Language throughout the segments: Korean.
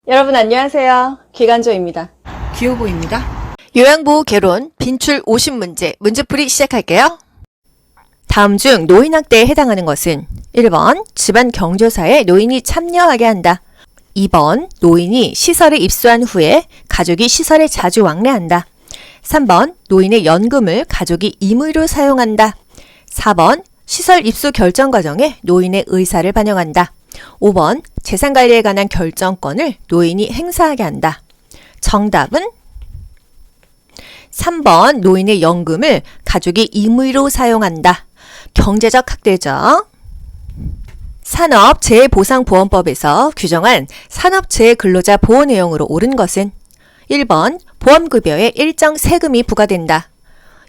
여러분 안녕하세요. 기간조입니다. 기호보입니다. 요양보호 개론 빈출 50문제 문제풀이 시작할게요. 다음 중 노인학대에 해당하는 것은 1번 집안 경조사에 노인이 참여하게 한다. 2번 노인이 시설에 입소한 후에 가족이 시설에 자주 왕래한다. 3번 노인의 연금을 가족이 임의로 사용한다. 4번 시설 입소 결정 과정에 노인의 의사를 반영한다. 5번 재산관리에 관한 결정권을 노인이 행사하게 한다. 정답은 3번 노인의 연금을 가족이 임의로 사용한다. 경제적 학대죠. 산업재해보상보험법에서 규정한 산업재해 근로자 보호 내용으로 옳은 것은 1번 보험급여에 일정 세금이 부과된다.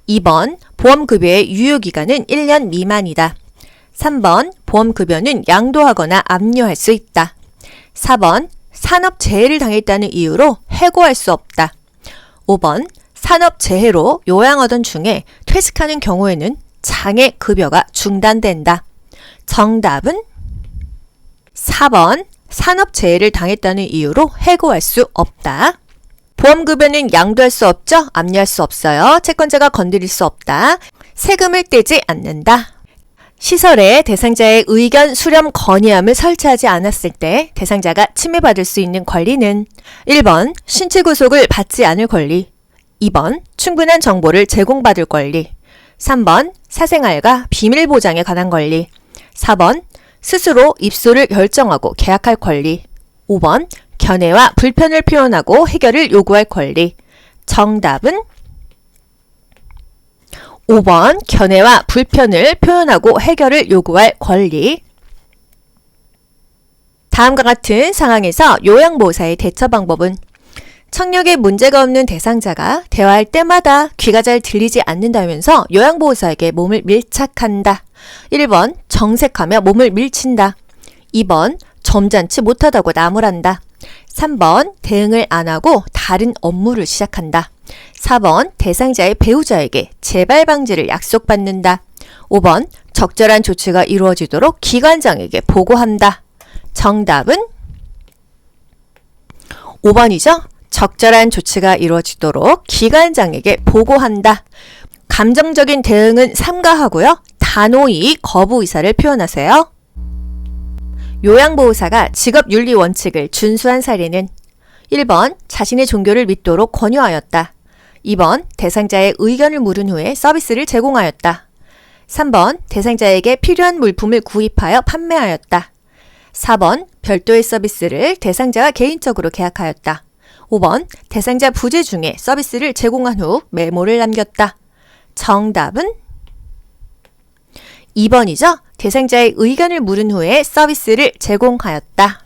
2번 보험급여의 유효기간은 1년 미만이다. 3번 보험급여는 양도하거나 압류할 수 있다. 4번 산업재해를 당했다는 이유로 해고할 수 없다. 5번 산업재해로 요양하던 중에 퇴직하는 경우에는 장애급여가 중단된다. 정답은 4번 산업재해를 당했다는 이유로 해고할 수 없다. 보험급여는 양도할 수 없죠? 압류할 수 없어요. 채권자가 건드릴 수 없다. 세금을 떼지 않는다. 시설에 대상자의 의견 수렴 건의함을 설치하지 않았을 때 대상자가 침해받을 수 있는 권리는 1번 신체 구속을 받지 않을 권리, 2번 충분한 정보를 제공받을 권리, 3번 사생활과 비밀 보장에 관한 권리, 4번 스스로 입소를 결정하고 계약할 권리, 5번 견해와 불편을 표현하고 해결을 요구할 권리. 정답은 5번 견해와 불편을 표현하고 해결을 요구할 권리. 다음과 같은 상황에서 요양보호사의 대처 방법은 청력에 문제가 없는 대상자가 대화할 때마다 귀가 잘 들리지 않는다면서 요양보호사에게 몸을 밀착한다. 1번 정색하며 몸을 밀친다. 2번 점잖지 못하다고 나무란다. 3번 대응을 안 하고 다른 업무를 시작한다. 4번 대상자의 배우자에게 재발 방지를 약속받는다. 5번 적절한 조치가 이루어지도록 기관장에게 보고한다. 정답은 5번이죠. 적절한 조치가 이루어지도록 기관장에게 보고한다. 감정적인 대응은 삼가하고요. 단호히 거부 의사를 표현하세요. 요양보호사가 직업윤리 원칙을 준수한 사례는 1번 자신의 종교를 믿도록 권유하였다. 2번 대상자의 의견을 물은 후에 서비스를 제공하였다. 3번 대상자에게 필요한 물품을 구입하여 판매하였다. 4번 별도의 서비스를 대상자가 개인적으로 계약하였다. 5번 대상자 부재 중에 서비스를 제공한 후 메모를 남겼다. 정답은 2번이죠. 대상자의 의견을 물은 후에 서비스를 제공하였다.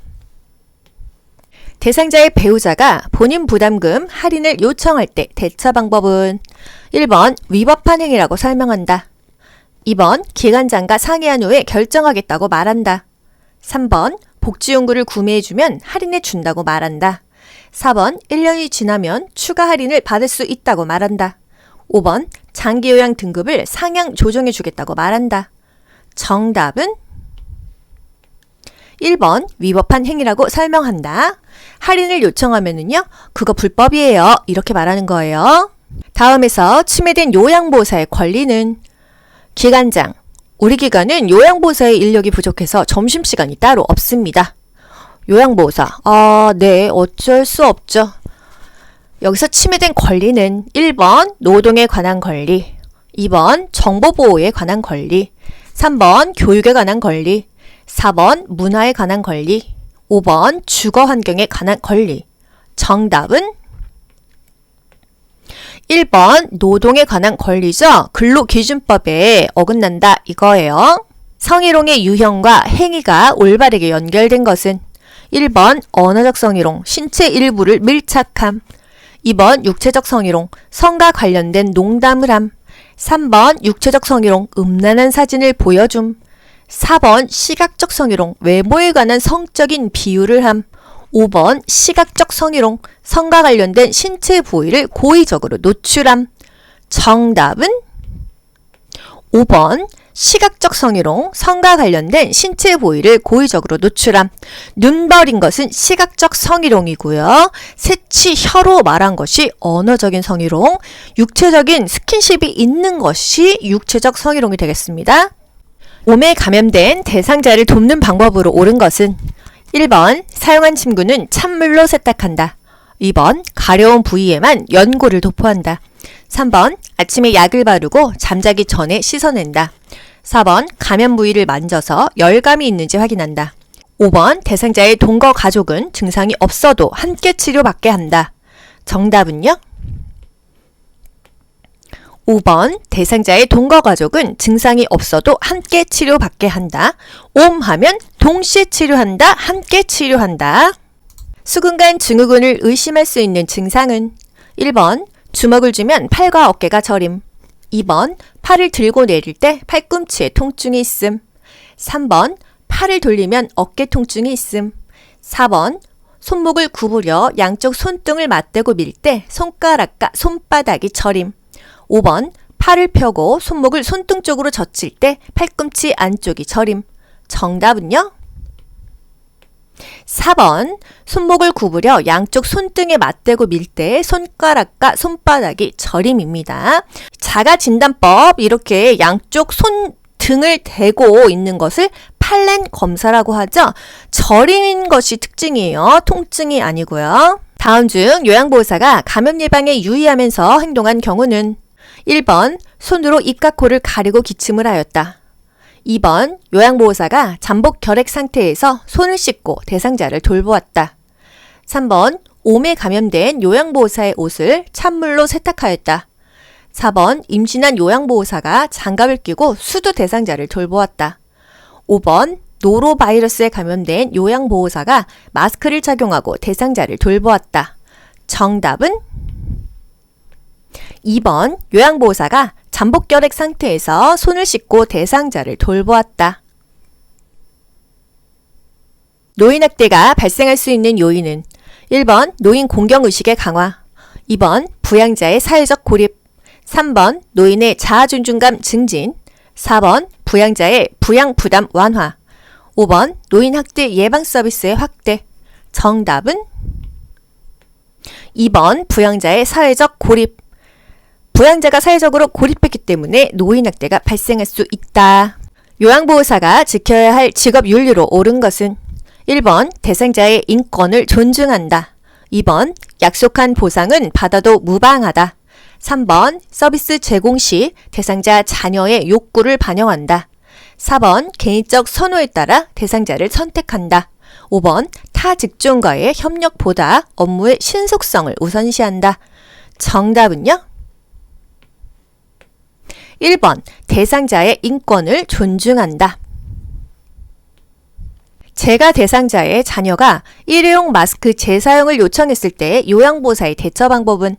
대상자의 배우자가 본인 부담금 할인을 요청할 때 대처 방법은 1번 위법한 행위라고 설명한다. 2번 기관장과 상의한 후에 결정하겠다고 말한다. 3번 복지용구를 구매해주면 할인해 준다고 말한다. 4번 1년이 지나면 추가 할인을 받을 수 있다고 말한다. 5번 장기요양 등급을 상향 조정해 주겠다고 말한다. 정답은 1번 위법한 행위라고 설명한다. 할인을 요청하면은요, 그거 불법이에요. 이렇게 말하는 거예요. 다음에서 침해된 요양보호사의 권리는 기관장. 우리 기관은 요양보호사의 인력이 부족해서 점심시간이 따로 없습니다. 요양보호사. 네, 어쩔 수 없죠. 여기서 침해된 권리는 1번 노동에 관한 권리, 2번 정보보호에 관한 권리, 3번 교육에 관한 권리, 4번 문화에 관한 권리, 5번 주거환경에 관한 권리. 정답은 1번 노동에 관한 권리죠. 근로기준법에 어긋난다 이거예요. 성희롱의 유형과 행위가 올바르게 연결된 것은 1번 언어적 성희롱, 신체 일부를 밀착함. 2번 육체적 성희롱, 성과 관련된 농담을 함. 3번 육체적 성희롱, 음란한 사진을 보여줌. 4번 시각적 성희롱, 외모에 관한 성적인 비유를 함. 5번 시각적 성희롱, 성과 관련된 신체 부위를 고의적으로 노출함. 정답은 5번 시각적 성희롱, 성과 관련된 신체 부위를 고의적으로 노출함. 눈버린 것은 시각적 성희롱이고요. 새치, 혀로 말한 것이 언어적인 성희롱, 육체적인 스킨십이 있는 것이 육체적 성희롱이 되겠습니다. 몸에 감염된 대상자를 돕는 방법으로 옳은 것은 1번 사용한 침구는 찬물로 세탁한다. 2번 가려운 부위에만 연고를 도포한다. 3번 아침에 약을 바르고 잠자기 전에 씻어낸다. 4번 감염 부위를 만져서 열감이 있는지 확인한다. 5번 대상자의 동거 가족은 증상이 없어도 함께 치료받게 한다. 정답은요? 5번 대상자의 동거 가족은 증상이 없어도 함께 치료받게 한다. 옴하면 동시에 치료한다, 함께 치료한다. 수근간 증후군을 의심할 수 있는 증상은 1번 주먹을 쥐면 팔과 어깨가 저림. 2번 팔을 들고 내릴 때 팔꿈치에 통증이 있음. 3번 팔을 돌리면 어깨 통증이 있음. 4번 손목을 구부려 양쪽 손등을 맞대고 밀 때 손가락과 손바닥이 저림. 5번 팔을 펴고 손목을 손등 쪽으로 젖힐 때 팔꿈치 안쪽이 저림. 정답은요? 4번 손목을 구부려 양쪽 손등에 맞대고 밀 때 손가락과 손바닥이 저림입니다. 자가진단법, 이렇게 양쪽 손등을 대고 있는 것을 팔렌 검사라고 하죠. 저린 것이 특징이에요. 통증이 아니고요. 다음 중 요양보호사가 감염 예방에 유의하면서 행동한 경우는 1번 손으로 입과 코를 가리고 기침을 하였다. 2번 요양보호사가 잠복 결핵 상태에서 손을 씻고 대상자를 돌보았다. 3번 옴에 감염된 요양보호사의 옷을 찬물로 세탁하였다. 4번 임신한 요양보호사가 장갑을 끼고 수두 대상자를 돌보았다. 5번 노로바이러스에 감염된 요양보호사가 마스크를 착용하고 대상자를 돌보았다. 정답은 2번 요양보호사가 잠복결핵 상태에서 손을 씻고 대상자를 돌보았다. 노인학대가 발생할 수 있는 요인은 1번 노인 공경의식의 강화, 2번 부양자의 사회적 고립, 3번 노인의 자아존중감 증진, 4번 부양자의 부양부담 완화, 5번 노인학대 예방서비스의 확대. 정답은 2번 부양자의 사회적 고립. 부양자가 사회적으로 고립했기 때문에 노인학대가 발생할 수 있다. 요양보호사가 지켜야 할 직업윤리로 옳은 것은 1번 대상자의 인권을 존중한다. 2번 약속한 보상은 받아도 무방하다. 3번 서비스 제공 시 대상자 자녀의 욕구를 반영한다. 4번 개인적 선호에 따라 대상자를 선택한다. 5번 타 직종과의 협력보다 업무의 신속성을 우선시한다. 정답은요? 1번 대상자의 인권을 존중한다. 제가 대상자의 자녀가 일회용 마스크 재사용을 요청했을 때 요양보호사의 대처 방법은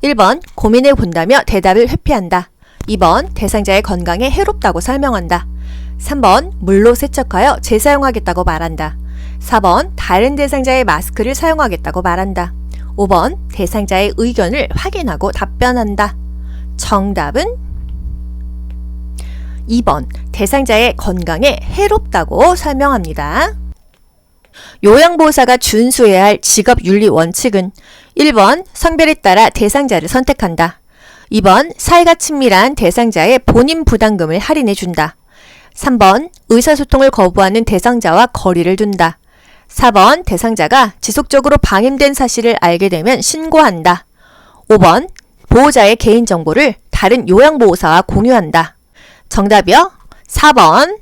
1번 고민해 본다며 대답을 회피한다. 2번 대상자의 건강에 해롭다고 설명한다. 3번 물로 세척하여 재사용하겠다고 말한다. 4번 다른 대상자의 마스크를 사용하겠다고 말한다. 5번 대상자의 의견을 확인하고 답변한다. 정답은 2번 대상자의 건강에 해롭다고 설명합니다. 요양보호사가 준수해야 할 직업윤리 원칙은 1번 성별에 따라 대상자를 선택한다. 2번 사이가 친밀한 대상자의 본인 부담금을 할인해준다. 3번 의사소통을 거부하는 대상자와 거리를 둔다. 4번 대상자가 지속적으로 방임된 사실을 알게 되면 신고한다. 5번 보호자의 개인정보를 다른 요양보호사와 공유한다. 정답이요? 4번.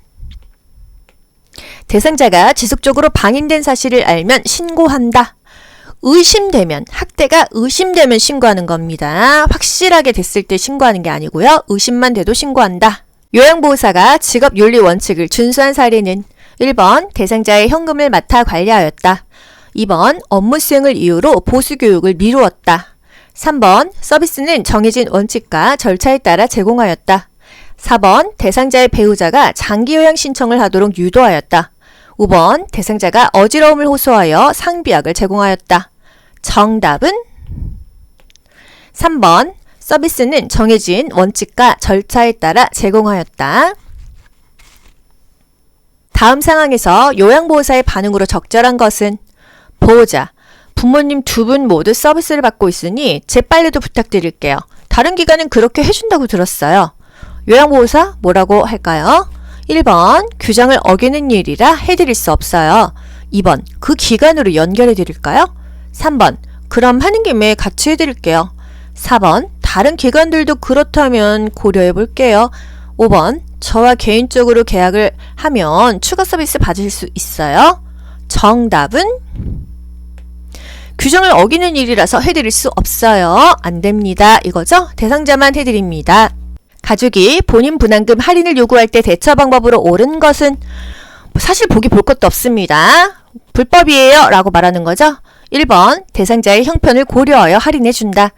대상자가 지속적으로 방임된 사실을 알면 신고한다. 의심되면, 학대가 의심되면 신고하는 겁니다. 확실하게 됐을 때 신고하는 게 아니고요. 의심만 돼도 신고한다. 요양보호사가 직업윤리 원칙을 준수한 사례는 1번 대상자의 현금을 맡아 관리하였다. 2번 업무 수행을 이유로 보수교육을 미루었다. 3번 서비스는 정해진 원칙과 절차에 따라 제공하였다. 4번 대상자의 배우자가 장기요양 신청을 하도록 유도하였다. 5번 대상자가 어지러움을 호소하여 상비약을 제공하였다. 정답은 3번 서비스는 정해진 원칙과 절차에 따라 제공하였다. 다음 상황에서 요양보호사의 반응으로 적절한 것은 보호자, 부모님 두 분 모두 서비스를 받고 있으니 재빨리도 부탁드릴게요. 다른 기관은 그렇게 해준다고 들었어요. 요양보호사 뭐라고 할까요? 1번 규정을 어기는 일이라 해드릴 수 없어요. 2번 그 기관으로 연결해 드릴까요? 3번 그럼 하는 김에 같이 해드릴게요. 4번 다른 기관들도 그렇다면 고려해 볼게요. 5번 저와 개인적으로 계약을 하면 추가 서비스 받을 수 있어요. 정답은 규정을 어기는 일이라서 해드릴 수 없어요. 안 됩니다. 이거죠? 대상자만 해드립니다. 가족이 본인 분담금 할인을 요구할 때 대처 방법으로 옳은 것은 사실 보기 볼 것도 없습니다. 불법이에요 라고 말하는 거죠. 1번 대상자의 형편을 고려하여 할인해준다.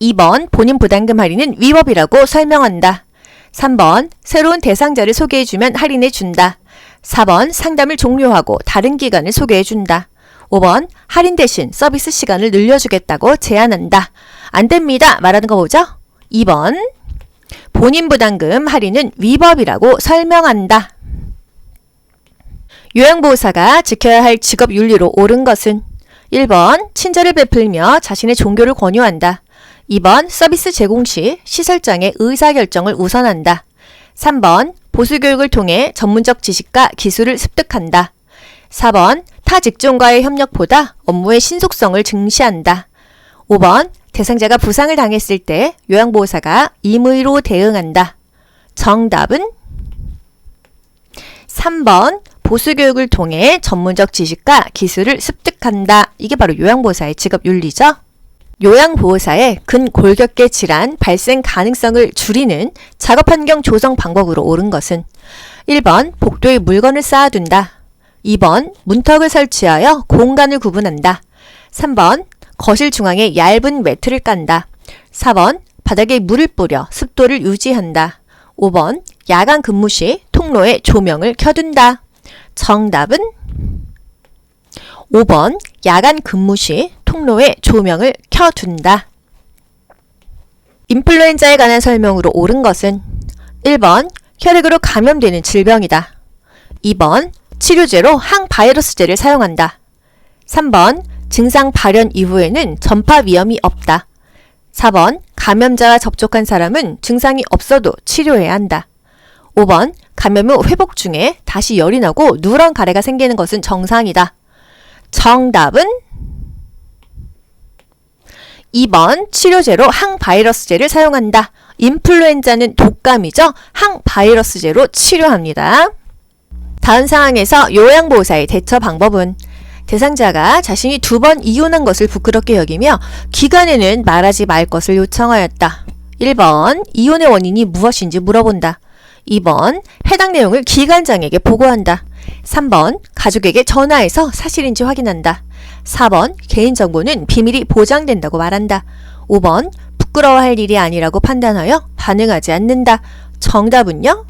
2번 본인 부담금 할인은 위법이라고 설명한다. 3번 새로운 대상자를 소개해주면 할인해준다. 4번 상담을 종료하고 다른 기관을 소개해준다. 5번 할인 대신 서비스 시간을 늘려주겠다고 제안한다. 안 됩니다. 말하는 거 뭐죠? 2번 본인 부담금 할인은 위법이라고 설명한다. 요양보호사가 지켜야 할 직업 윤리로 옳은 것은 1번 친절을 베풀며 자신의 종교를 권유한다. 2번 서비스 제공 시 시설장의 의사결정을 우선한다. 3번 보수교육을 통해 전문적 지식과 기술을 습득한다. 4번 타 직종과의 협력보다 업무의 신속성을 증시한다. 5번 대상자가 부상을 당했을 때 요양보호사가 임의로 대응한다. 정답은 3번 보수교육을 통해 전문적 지식과 기술을 습득한다. 이게 바로 요양보호사의 직업윤리죠. 요양보호사의 근골격계 질환 발생 가능성을 줄이는 작업환경 조성 방법으로 옳은 것은 1번 복도에 물건을 쌓아둔다. 2번 문턱을 설치하여 공간을 구분한다. 3번 거실 중앙에 얇은 매트를 깐다. 4번 바닥에 물을 뿌려 습도를 유지한다. 5번 야간 근무 시 통로에 조명을 켜둔다. 정답은 5번 야간 근무 시 통로에 조명을 켜둔다. 인플루엔자에 관한 설명으로 옳은 것은 1번 혈액으로 감염되는 질병이다. 2번 치료제로 항바이러스제를 사용한다. 3번 증상 발현 이후에는 전파 위험이 없다. 4번 감염자와 접촉한 사람은 증상이 없어도 치료해야 한다. 5번 감염 후 회복 중에 다시 열이 나고 누런 가래가 생기는 것은 정상이다. 정답은 2번 치료제로 항바이러스제를 사용한다. 인플루엔자는 독감이죠. 항바이러스제로 치료합니다. 다음 상황에서 요양보호사의 대처 방법은 대상자가 자신이 2번 이혼한 것을 부끄럽게 여기며 기관에는 말하지 말 것을 요청하였다. 1번 이혼의 원인이 무엇인지 물어본다. 2번 해당 내용을 기관장에게 보고한다. 3번 가족에게 전화해서 사실인지 확인한다. 4번 개인정보는 비밀이 보장된다고 말한다. 5번 부끄러워할 일이 아니라고 판단하여 반응하지 않는다. 정답은요?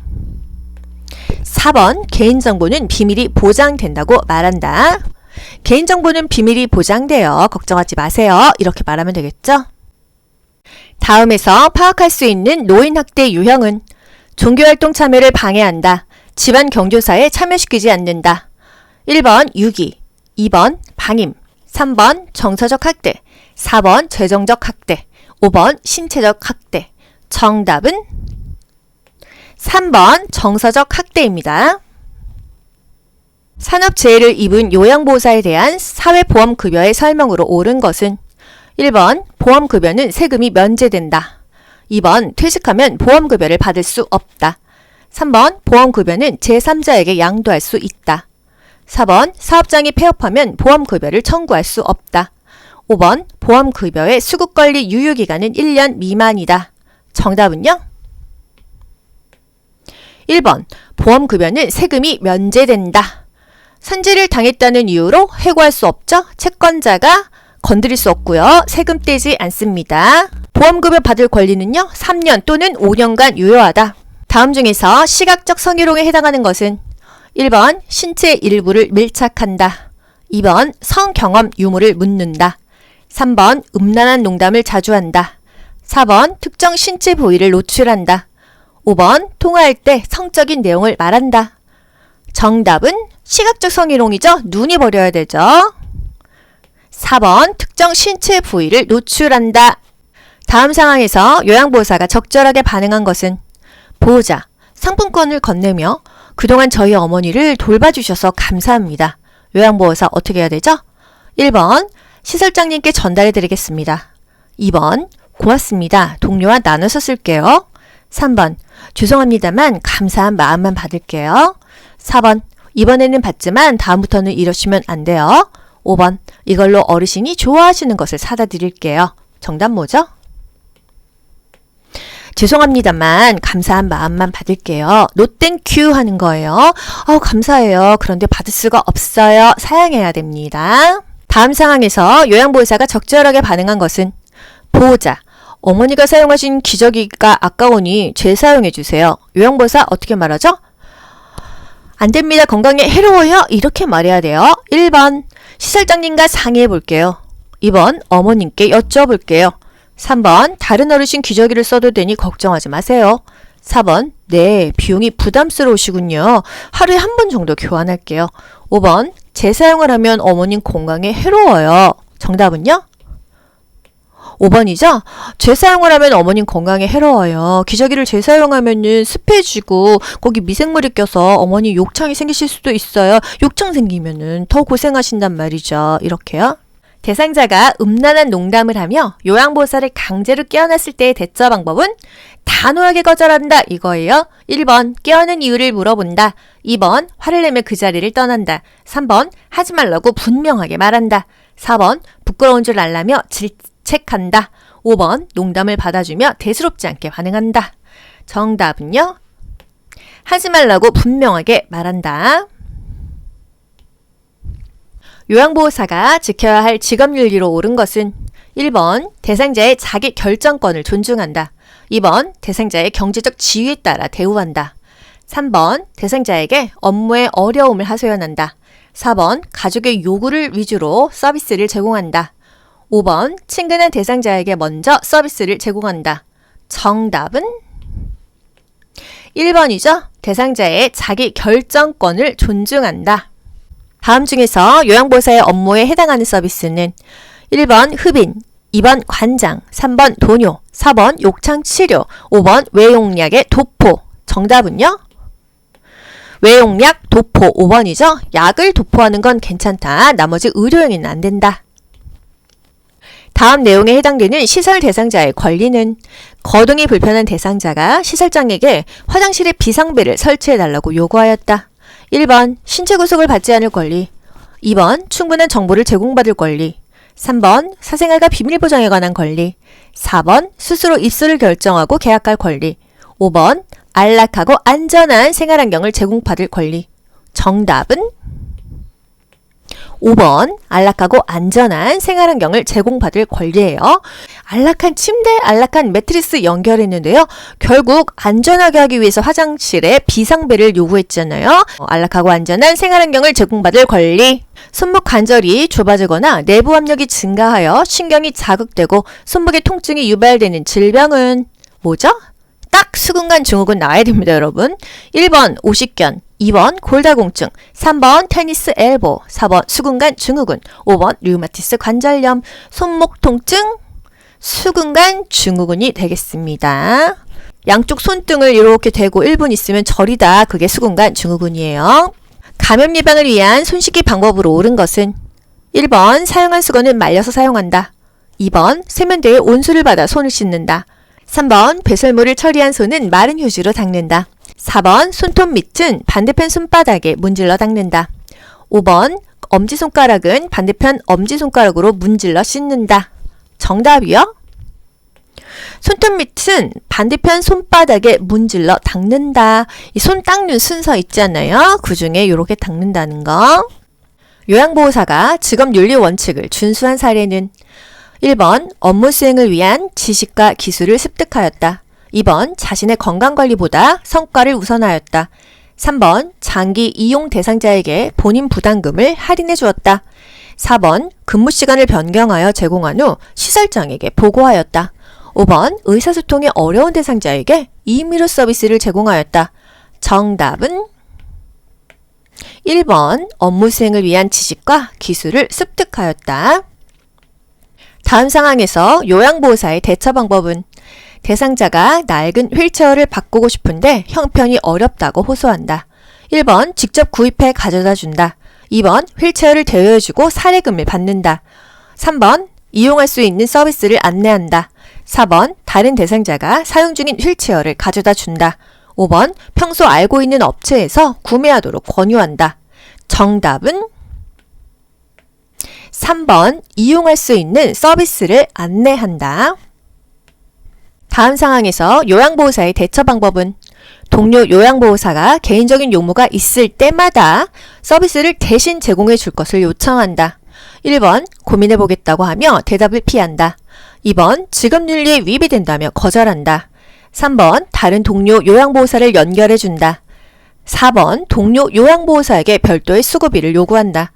4번 개인정보는 비밀이 보장된다고 말한다. 개인정보는 비밀이 보장돼요. 걱정하지 마세요. 이렇게 말하면 되겠죠? 다음에서 파악할 수 있는 노인학대 유형은 종교활동 참여를 방해한다. 집안 경조사에 참여시키지 않는다. 1번 유기, 2번 방임, 3번 정서적 학대, 4번 재정적 학대, 5번 신체적 학대. 정답은 3번 정서적 학대입니다. 산업재해를 입은 요양보호사에 대한 사회보험급여의 설명으로 옳은 것은 1번 보험급여는 세금이 면제된다. 2번 퇴직하면 보험급여를 받을 수 없다. 3번 보험급여는 제3자에게 양도할 수 있다. 4번 사업장이 폐업하면 보험급여를 청구할 수 없다. 5번 보험급여의 수급관리 유효기간은 1년 미만이다. 정답은요? 1번 보험급여는 세금이 면제된다. 산재를 당했다는 이유로 해고할 수 없죠? 채권자가 건드릴 수 없고요. 세금 떼지 않습니다. 보험급여 받을 권리는요. 3년 또는 5년간 유효하다. 다음 중에서 시각적 성희롱에 해당하는 것은 1번 신체 일부를 밀착한다. 2번 성경험 유무를 묻는다. 3번 음란한 농담을 자주 한다. 4번 특정 신체 부위를 노출한다. 5번 통화할 때 성적인 내용을 말한다. 정답은 시각적 성희롱이죠. 눈이 버려야 되죠. 4번 특정 신체 부위를 노출한다. 다음 상황에서 요양보호사가 적절하게 반응한 것은 보호자, 상품권을 건네며 그동안 저희 어머니를 돌봐주셔서 감사합니다. 요양보호사 어떻게 해야 되죠? 1번 시설장님께 전달해 드리겠습니다. 2번 고맙습니다. 동료와 나눠서 쓸게요. 3번 죄송합니다만 감사한 마음만 받을게요. 4번 이번에는 받지만 다음부터는 이러시면 안 돼요. 5번 이걸로 어르신이 좋아하시는 것을 사다 드릴게요. 정답 뭐죠? 죄송합니다만 감사한 마음만 받을게요. No thank you 하는 거예요. 감사해요. 그런데 받을 수가 없어요. 사양해야 됩니다. 다음 상황에서 요양보호사가 적절하게 반응한 것은 보호자, 어머니가 사용하신 기저귀가 아까우니 재사용해 주세요. 요양보호사 어떻게 말하죠? 안 됩니다. 건강에 해로워요. 이렇게 말해야 돼요. 1번 시설장님과 상의해 볼게요. 2번 어머님께 여쭤볼게요. 3번 다른 어르신 기저귀를 써도 되니 걱정하지 마세요. 4번 네, 비용이 부담스러우시군요. 하루에 한 번 정도 교환할게요. 5번 재사용을 하면 어머님 건강에 해로워요. 정답은요? 5번이죠? 재사용을 하면 어머님 건강에 해로워요. 기저귀를 재사용하면은 습해지고 거기 미생물이 껴서 어머니 욕창이 생기실 수도 있어요. 욕창 생기면은 더 고생하신단 말이죠. 이렇게요. 대상자가 음란한 농담을 하며 요양보호사를 강제로 깨어났을 때의 대처 방법은 단호하게 거절한다 이거예요. 1번 깨어는 이유를 물어본다. 2번 화를 내며 그 자리를 떠난다. 3번 하지 말라고 분명하게 말한다. 4번 부끄러운 줄 알라며 질책한다. 5번 농담을 받아주며 대수롭지 않게 반응한다. 정답은요? 하지 말라고 분명하게 말한다. 요양보호사가 지켜야 할 직업윤리로 옳은 것은 1번 대상자의 자기 결정권을 존중한다. 2번 대상자의 경제적 지위에 따라 대우한다. 3번 대상자에게 업무의 어려움을 하소연한다. 4번 가족의 요구를 위주로 서비스를 제공한다. 5번 친근한 대상자에게 먼저 서비스를 제공한다. 정답은 1번이죠. 대상자의 자기 결정권을 존중한다. 다음 중에서 요양보호사의 업무에 해당하는 서비스는 1번 흡인, 2번 관장, 3번 도뇨, 4번 욕창치료, 5번 외용약의 도포. 정답은요? 외용약, 도포 5번이죠. 약을 도포하는 건 괜찮다. 나머지 의료행위는 안 된다. 다음 내용에 해당되는 시설 대상자의 권리는 거동이 불편한 대상자가 시설장에게 화장실에 비상벨을 설치해달라고 요구하였다. 1번 신체 구속을 받지 않을 권리, 2번 충분한 정보를 제공받을 권리, 3번 사생활과 비밀 보장에 관한 권리, 4번 스스로 입소를 결정하고 계약할 권리, 5번 안락하고 안전한 생활환경을 제공받을 권리. 정답은 5번 안락하고 안전한 생활환경을 제공받을 권리예요. 안락한 침대, 안락한 매트리스 연결했는데요. 결국 안전하게 하기 위해서 화장실에 비상벨을 요구했잖아요. 안락하고 안전한 생활환경을 제공받을 권리. 손목 관절이 좁아지거나 내부 압력이 증가하여 신경이 자극되고 손목에 통증이 유발되는 질병은 뭐죠? 딱 수근관 증후군 나와야 됩니다, 여러분. 1번 오십견, 2번 골다공증, 3번 테니스 엘보, 4번 수근관 증후군, 5번 류마티스 관절염, 손목 통증, 수근관 증후군이 되겠습니다. 양쪽 손등을 이렇게 대고 1분 있으면 저리다. 그게 수근관 증후군이에요. 감염 예방을 위한 손 씻기 방법으로 옳은 것은 1번 사용한 수건은 말려서 사용한다. 2번 세면대에 온수를 받아 손을 씻는다. 3번 배설물을 처리한 손은 마른 휴지로 닦는다. 4번 손톱 밑은 반대편 손바닥에 문질러 닦는다. 5번 엄지손가락은 반대편 엄지손가락으로 문질러 씻는다. 정답이요? 손톱 밑은 반대편 손바닥에 문질러 닦는다. 이 손 닦는 순서 있잖아요. 그 중에 이렇게 닦는다는 거. 요양보호사가 직업윤리 원칙을 준수한 사례는 1번 업무 수행을 위한 지식과 기술을 습득하였다. 2번 자신의 건강관리보다 성과를 우선하였다. 3번 장기 이용 대상자에게 본인 부담금을 할인해 주었다. 4번 근무 시간을 변경하여 제공한 후 시설장에게 보고하였다. 5번 의사소통이 어려운 대상자에게 임의로 서비스를 제공하였다. 정답은 1번 업무 수행을 위한 지식과 기술을 습득하였다. 다음 상황에서 요양보호사의 대처 방법은 대상자가 낡은 휠체어를 바꾸고 싶은데 형편이 어렵다고 호소한다. 1번 직접 구입해 가져다 준다. 2번 휠체어를 대여해주고 사례금을 받는다. 3번 이용할 수 있는 서비스를 안내한다. 4번 다른 대상자가 사용 중인 휠체어를 가져다 준다. 5번 평소 알고 있는 업체에서 구매하도록 권유한다. 정답은 3번 이용할 수 있는 서비스를 안내한다. 다음 상황에서 요양보호사의 대처 방법은 동료 요양보호사가 개인적인 용무가 있을 때마다 서비스를 대신 제공해 줄 것을 요청한다. 1번 고민해 보겠다고 하며 대답을 피한다. 2번 직업윤리에 위배된다며 거절한다. 3번 다른 동료 요양보호사를 연결해 준다. 4번 동료 요양보호사에게 별도의 수고비를 요구한다.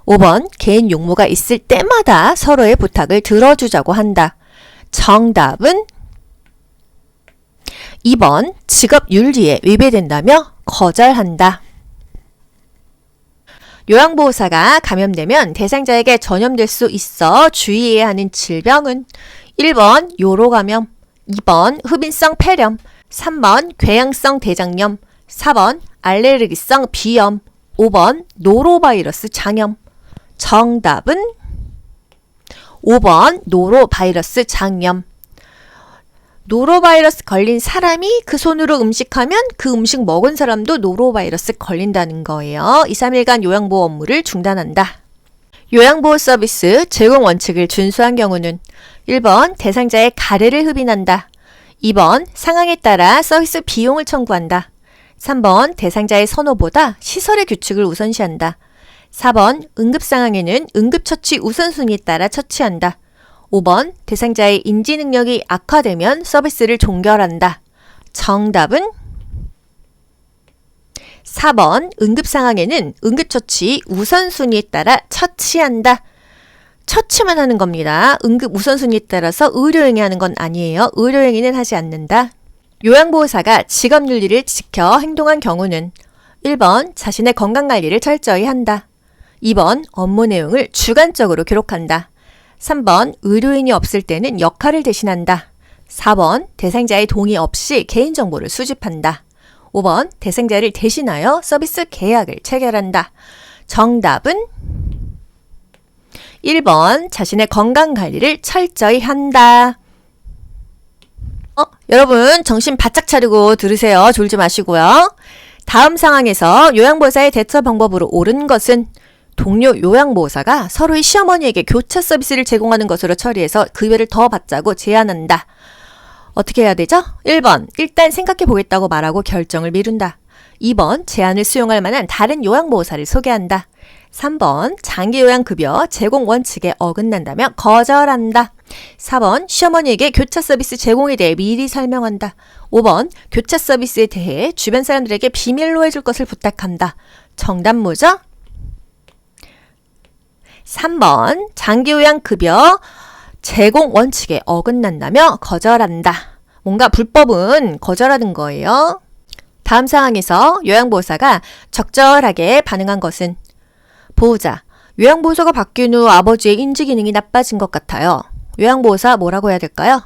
5번 개인 용무가 있을 때마다 서로의 부탁을 들어주자고 한다. 정답은 2번 직업윤리에 위배된다며 거절한다. 요양보호사가 감염되면 대상자에게 전염될 수 있어 주의해야 하는 질병은 1번 요로감염, 2번 흡인성 폐렴, 3번 궤양성 대장염, 4번 알레르기성 비염, 5번 노로바이러스 장염. 정답은 5번 노로바이러스 장염. 노로바이러스 걸린 사람이 그 손으로 음식하면 그 음식 먹은 사람도 노로바이러스 걸린다는 거예요. 2, 3일간 요양보호 업무를 중단한다. 요양보호 서비스 제공 원칙을 준수한 경우는 1번 대상자의 가래를 흡인한다. 2번 상황에 따라 서비스 비용을 청구한다. 3번 대상자의 선호보다 시설의 규칙을 우선시한다. 4번 응급상황에는 응급처치 우선순위에 따라 처치한다. 5번 대상자의 인지능력이 악화되면 서비스를 종결한다. 정답은 4번 응급상황에는 응급처치 우선순위에 따라 처치한다. 처치만 하는 겁니다. 응급 우선순위에 따라서 의료행위 하는 건 아니에요. 의료행위는 하지 않는다. 요양보호사가 직업윤리를 지켜 행동한 경우는 1번 자신의 건강관리를 철저히 한다. 2번 업무 내용을 주관적으로 기록한다. 3번 의료인이 없을 때는 역할을 대신한다. 4번 대상자의 동의 없이 개인정보를 수집한다. 5번 대상자를 대신하여 서비스 계약을 체결한다. 정답은 1번 자신의 건강관리를 철저히 한다. 여러분 정신 바짝 차리고 들으세요. 졸지 마시고요. 다음 상황에서 요양보호사의 대처 방법으로 옳은 것은 동료 요양보호사가 서로의 시어머니에게 교차 서비스를 제공하는 것으로 처리해서 급여를 더 받자고 제안한다. 어떻게 해야 되죠? 1번 일단 생각해 보겠다고 말하고 결정을 미룬다. 2번 제안을 수용할 만한 다른 요양보호사를 소개한다. 3번 장기요양급여 제공 원칙에 어긋난다며 거절한다. 4번 시어머니에게 교차 서비스 제공에 대해 미리 설명한다. 5번 교차 서비스에 대해 주변 사람들에게 비밀로 해줄 것을 부탁한다. 정답 뭐죠? 3번 장기요양급여 제공 원칙에 어긋난다며 거절한다. 뭔가 불법은 거절하는 거예요. 다음 상황에서 요양보호사가 적절하게 반응한 것은 보호자, 요양보호사가 바뀐 후 아버지의 인지기능이 나빠진 것 같아요. 요양보호사 뭐라고 해야 될까요?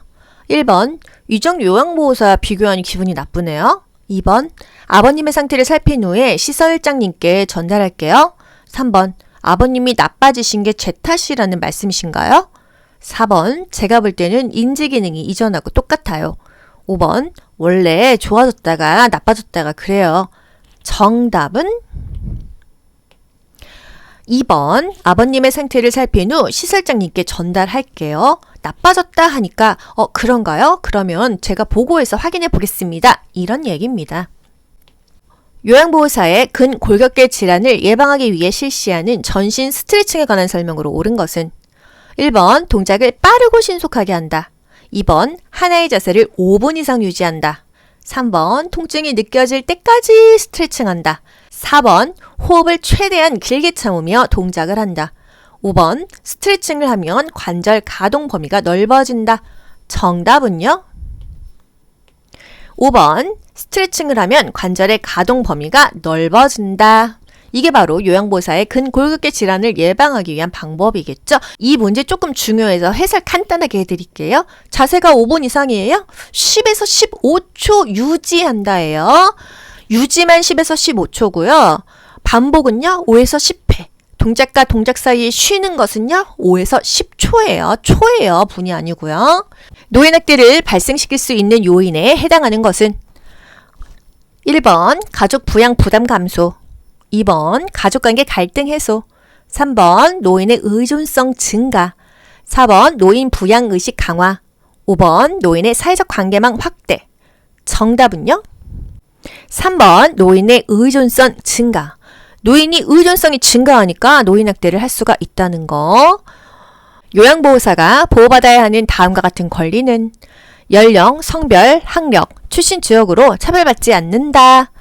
1번 이전 요양보호사 비교하니 기분이 나쁘네요. 2번 아버님의 상태를 살핀 후에 시설장님께 전달할게요. 3번 아버님이 나빠지신 게 제 탓이라는 말씀이신가요? 4번 제가 볼 때는 인지기능이 이전하고 똑같아요. 5번 원래 좋아졌다가 나빠졌다가 그래요. 정답은 2번 아버님의 상태를 살핀 후 시설장님께 전달할게요. 나빠졌다 하니까 그런가요? 그러면 제가 보고해서 확인해 보겠습니다. 이런 얘기입니다. 요양보호사의 근골격계 질환을 예방하기 위해 실시하는 전신 스트레칭에 관한 설명으로 옳은 것은 1번 동작을 빠르고 신속하게 한다. 2번 하나의 자세를 5분 이상 유지한다. 3번 통증이 느껴질 때까지 스트레칭한다. 4번 호흡을 최대한 길게 참으며 동작을 한다. 5번 스트레칭을 하면 관절 가동 범위가 넓어진다. 정답은요? 5번, 스트레칭을 하면 관절의 가동 범위가 넓어진다. 이게 바로 요양보호사의 근골격계 질환을 예방하기 위한 방법이겠죠. 이 문제 조금 중요해서 해설 간단하게 해드릴게요. 자세가 5분 이상이에요. 10에서 15초 유지한다예요. 유지만 10에서 15초고요. 반복은요, 5에서 10회. 동작과 동작 사이에 쉬는 것은요, 5에서 10초예요. 초예요. 분이 아니고요. 노인학대를 발생시킬 수 있는 요인에 해당하는 것은 1번, 가족 부양 부담 감소. 2번, 가족관계 갈등 해소. 3번, 노인의 의존성 증가. 4번, 노인 부양의식 강화. 5번, 노인의 사회적 관계망 확대. 정답은요? 3번, 노인의 의존성 증가. 노인이 의존성이 증가하니까 노인학대를 할 수가 있다는 거. 요양보호사가 보호받아야 하는 다음과 같은 권리는 연령, 성별, 학력, 출신 지역으로 차별받지 않는다.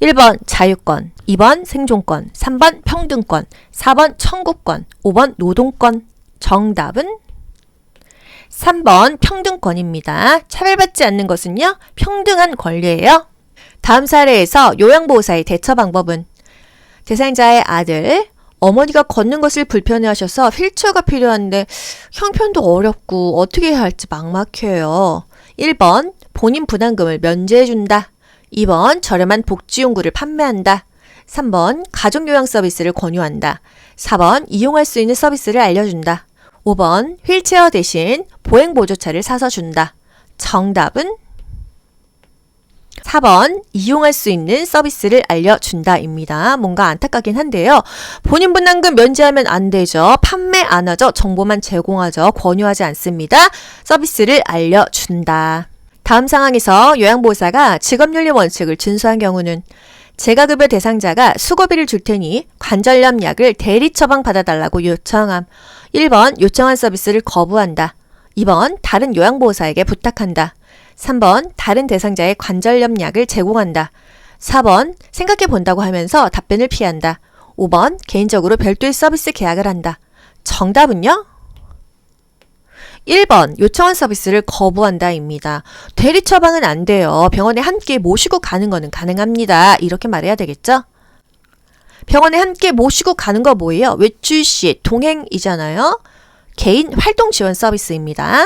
1번 자유권, 2번 생존권, 3번 평등권, 4번 청구권, 5번 노동권. 정답은 3번 평등권입니다. 차별받지 않는 것은요, 평등한 권리예요. 다음 사례에서 요양보호사의 대처 방법은 대상자의 아들, 어머니가 걷는 것을 불편해하셔서 휠체어가 필요한데 형편도 어렵고 어떻게 해야 할지 막막해요. 1번 본인 부담금을 면제해준다. 2번 저렴한 복지용구를 판매한다. 3번 가족요양 서비스를 권유한다. 4번 이용할 수 있는 서비스를 알려준다. 5번 휠체어 대신 보행보조차를 사서 준다. 정답은 4번 이용할 수 있는 서비스를 알려준다입니다. 뭔가 안타깝긴 한데요. 본인 부담금 면제하면 안 되죠. 판매 안 하죠. 정보만 제공하죠. 권유하지 않습니다. 서비스를 알려준다. 다음 상황에서 요양보호사가 직업윤리 원칙을 준수한 경우는 재가급여 대상자가 수고비를 줄 테니 관절염 약을 대리 처방 받아달라고 요청함. 1번 요청한 서비스를 거부한다. 2번 다른 요양보호사에게 부탁한다. 3번 다른 대상자의 관절염 약을 제공한다. 4번 생각해 본다고 하면서 답변을 피한다. 5번 개인적으로 별도의 서비스 계약을 한다. 정답은요? 1번 요청한 서비스를 거부한다입니다. 대리 처방은 안 돼요. 병원에 함께 모시고 가는 거는 가능합니다. 이렇게 말해야 되겠죠? 병원에 함께 모시고 가는 거 뭐예요? 외출 시 동행이잖아요. 개인 활동 지원 서비스입니다.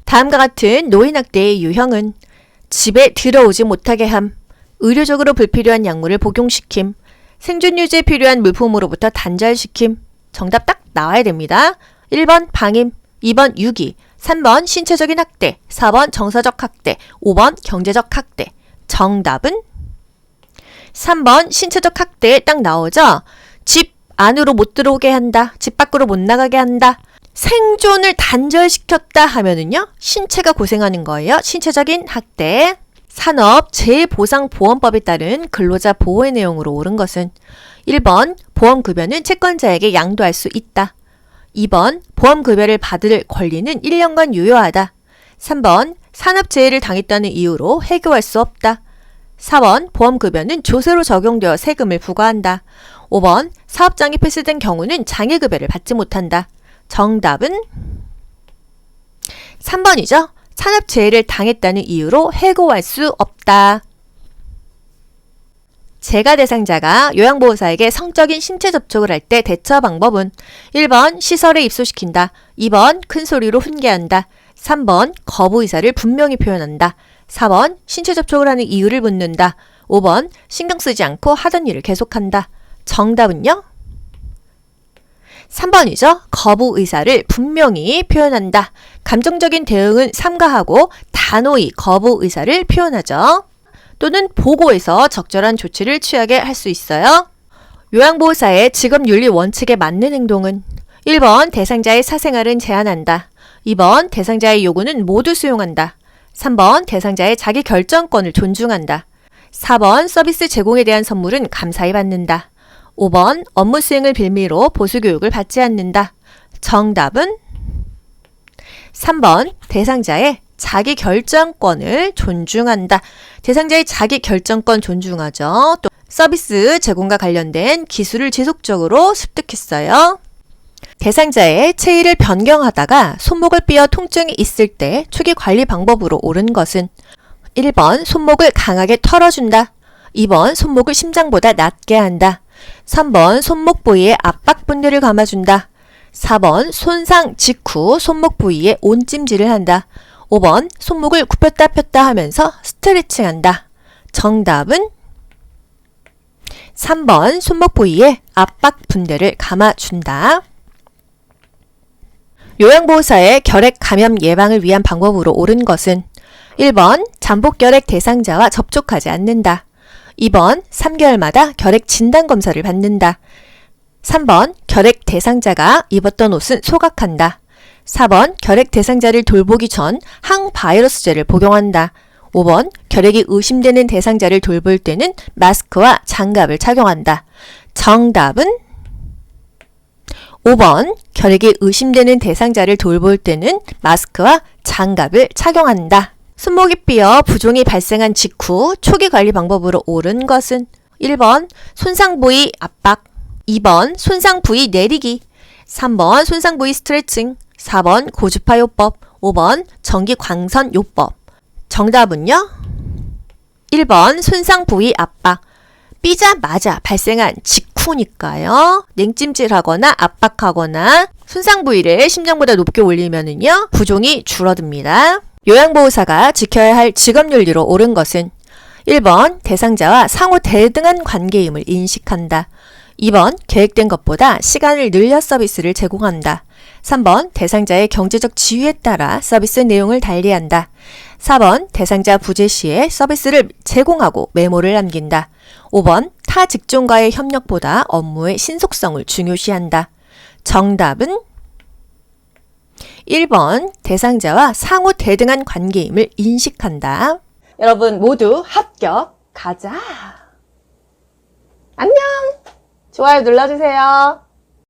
다음과 같은 노인학대의 유형은 집에 들어오지 못하게 함, 의료적으로 불필요한 약물을 복용시킴, 생존 유지에 필요한 물품으로부터 단절시킴. 정답 딱 나와야 됩니다. 1번 방임, 2번 유기, 3번 신체적인 학대, 4번 정서적 학대, 5번 경제적 학대. 정답은 3번 신체적 학대에 딱 나오죠? 집 안으로 못 들어오게 한다. 집 밖으로 못 나가게 한다. 생존을 단절시켰다 하면은요, 신체가 고생하는 거예요. 신체적인 학대. 산업재해보상보험법에 따른 근로자 보호의 내용으로 옳은 것은 1번 보험급여는 채권자에게 양도할 수 있다. 2번 보험급여를 받을 권리는 1년간 유효하다. 3번 산업재해를 당했다는 이유로 해고할 수 없다. 4번 보험급여는 조세로 적용되어 세금을 부과한다. 5번 사업장이 폐쇄된 경우는 장애급여를 받지 못한다. 정답은 3번이죠. 산업재해를 당했다는 이유로 해고할 수 없다. 재가 대상자가 요양보호사에게 성적인 신체 접촉을 할 때 대처 방법은 1번 시설에 입소시킨다. 2번 큰 소리로 훈계한다. 3번 거부 의사를 분명히 표현한다. 4번 신체 접촉을 하는 이유를 묻는다. 5번 신경 쓰지 않고 하던 일을 계속한다. 정답은요? 3번이죠. 거부 의사를 분명히 표현한다. 감정적인 대응은 삼가하고 단호히 거부 의사를 표현하죠. 또는 보고해서 적절한 조치를 취하게 할 수 있어요. 요양보호사의 직업윤리 원칙에 맞는 행동은 1번 대상자의 사생활은 제한한다. 2번 대상자의 요구는 모두 수용한다. 3번 대상자의 자기 결정권을 존중한다. 4번 서비스 제공에 대한 선물은 감사히 받는다. 5번 업무 수행을 빌미로 보수교육을 받지 않는다. 정답은 3번 대상자의 자기 결정권을 존중한다. 대상자의 자기 결정권 존중하죠. 또 서비스 제공과 관련된 기술을 지속적으로 습득했어요. 대상자의 체위를 변경하다가 손목을 삐어 통증이 있을 때 초기 관리 방법으로 옳은 것은 1번 손목을 강하게 털어준다. 2번 손목을 심장보다 낮게 한다. 3번 손목 부위에 압박 분대를 감아준다. 4번 손상 직후 손목 부위에 온찜질을 한다. 5번 손목을 굽혔다 폈다 하면서 스트레칭한다. 정답은 3번 손목 부위에 압박 분대를 감아준다. 요양보호사의 결핵 감염 예방을 위한 방법으로 옳은 것은 1번 잠복결핵 대상자와 접촉하지 않는다. 2번 3개월마다 결핵 진단검사를 받는다. 3번 결핵 대상자가 입었던 옷은 소각한다. 4번 결핵 대상자를 돌보기 전 항바이러스제를 복용한다. 5번 결핵이 의심되는 대상자를 돌볼 때는 마스크와 장갑을 착용한다. 정답은 5번 결핵이 의심되는 대상자를 돌볼 때는 마스크와 장갑을 착용한다. 손목이 삐어 부종이 발생한 직후 초기 관리 방법으로 옳은 것은 1번 손상 부위 압박, 2번 손상 부위 내리기, 3번 손상 부위 스트레칭, 4번 고주파 요법, 5번 전기 광선 요법. 정답은요? 1번 손상 부위 압박. 삐자마자 발생한 직후니까요. 냉찜질하거나 압박하거나 손상 부위를 심장보다 높게 올리면은요, 부종이 줄어듭니다. 요양보호사가 지켜야 할 직업윤리로 옳은 것은 1번 대상자와 상호 대등한 관계임을 인식한다. 2번 계획된 것보다 시간을 늘려 서비스를 제공한다. 3번 대상자의 경제적 지위에 따라 서비스 내용을 달리한다. 4번 대상자 부재 시에 서비스를 제공하고 메모를 남긴다. 5번 타 직종과의 협력보다 업무의 신속성을 중요시한다. 정답은 1번 대상자와 상호 대등한 관계임을 인식한다. 여러분 모두 합격. 가자. 안녕. 좋아요 눌러주세요.